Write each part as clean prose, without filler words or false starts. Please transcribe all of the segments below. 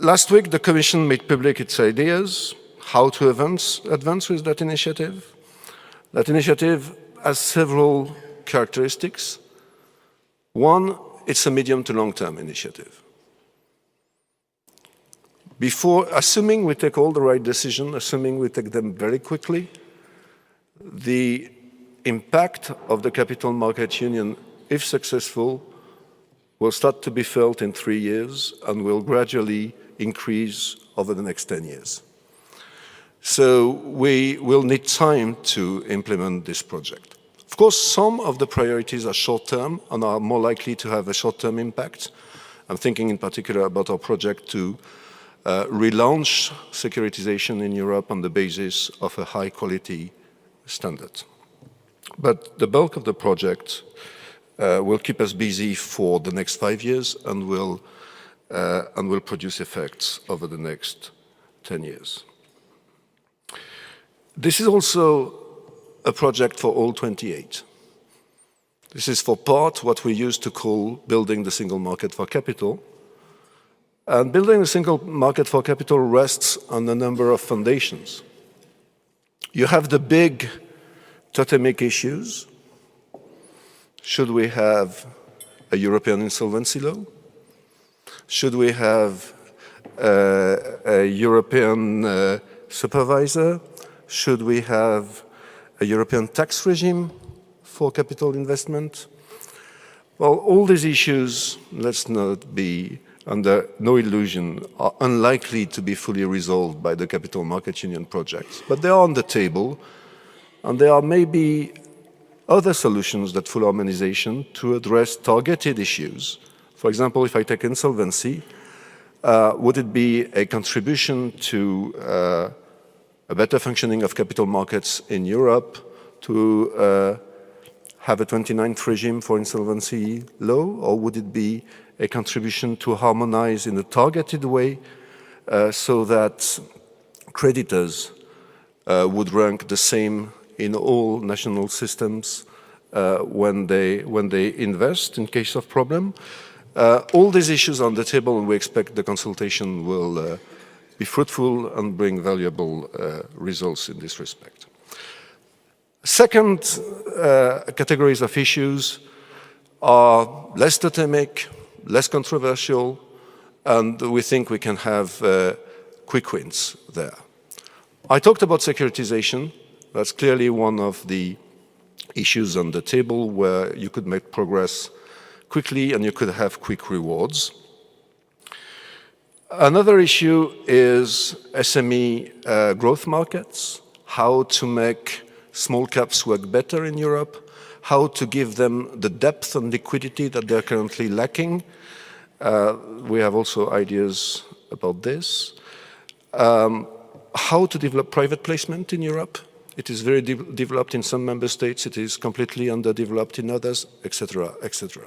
Last week, the Commission made public its ideas how to advance with that initiative. That initiative has several characteristics. One, it's a medium to long-term initiative. Assuming we take all the right decisions, assuming we take them very quickly, the impact of the Capital Market Union, if successful, will start to be felt in 3 years and will gradually increase over the next 10 years. So we will need time to implement this project. Of course, some of the priorities are short-term and are more likely to have a short-term impact. I'm thinking in particular about our project to relaunch securitization in Europe on the basis of a high-quality standard. But the bulk of the project will keep us busy for the next 5 years and will produce effects over the next 10 years. This is also a project for all 28. This is for part what we used to call building the single market for capital. And building the single market for capital rests on a number of foundations. You have the big totemic issues. Should we have a European insolvency law? Should we have a European supervisor? Should we have a European tax regime for capital investment? Well, all these issues, let's not be under no illusion, are unlikely to be fully resolved by the Capital Market Union project. But they are on the table, and there are maybe other solutions that full harmonization to address targeted issues. For example, if I take insolvency, would it be a contribution to a better functioning of capital markets in Europe to have a 29th regime for insolvency law, or would it be a contribution to harmonize in a targeted way so that creditors would rank the same in all national systems when they invest in case of problem? All these issues are on the table, and we expect the consultation will be fruitful and bring valuable results in this respect. Second categories of issues are less totemic, less controversial, and we think we can have quick wins there. I talked about securitization. That's clearly one of the issues on the table where you could make progress quickly and you could have quick rewards. Another issue is SME growth markets, how to make small caps work better in Europe, how to give them the depth and liquidity that they're currently lacking. We have also ideas about this. How to develop private placement in Europe. It is very developed in some member states, it is completely underdeveloped in others, etc., etc.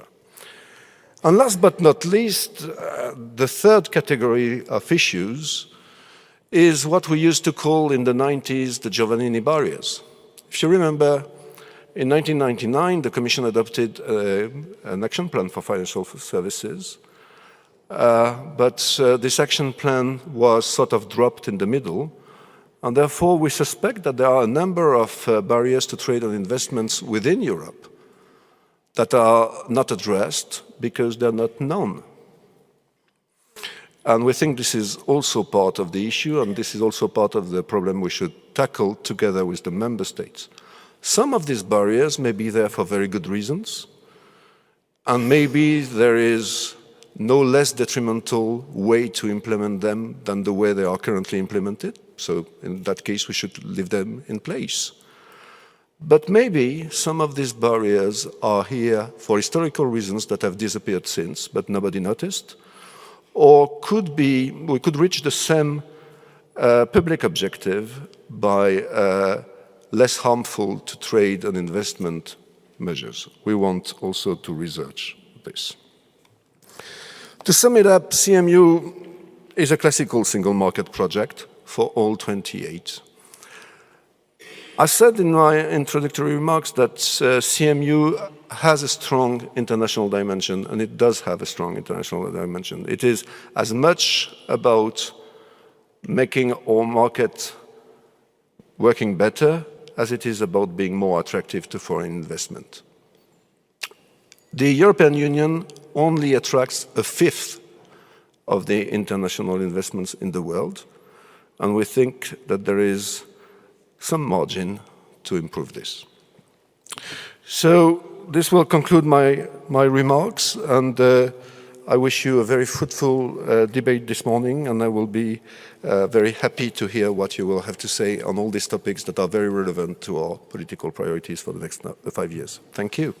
And last but not least, the third category of issues is what we used to call in the 90s the Giovannini barriers. If you remember, in 1999, the Commission adopted an action plan for financial services, but this action plan was sort of dropped in the middle, and therefore we suspect that there are a number of barriers to trade and investments within Europe that are not addressed because they're not known. And we think this is also part of the issue, and this is also part of the problem we should tackle together with the member states. Some of these barriers may be there for very good reasons, and maybe there is no less detrimental way to implement them than the way they are currently implemented. So in that case, we should leave them in place. But maybe some of these barriers are here for historical reasons that have disappeared since, but nobody noticed, or we could reach the same public objective by less harmful to trade and investment measures. We want also to research this. To sum it up, CMU is a classical single market project for all 28. I said in my introductory remarks that CMU has a strong international dimension, and it does have a strong international dimension. It is as much about making our market working better as it is about being more attractive to foreign investment. The European Union only attracts a fifth of the international investments in the world, and we think that there is some margin to improve this. So this will conclude my remarks, and I wish you a very fruitful debate this morning, and I will be very happy to hear what you will have to say on all these topics that are very relevant to our political priorities for the next 5 years. Thank you.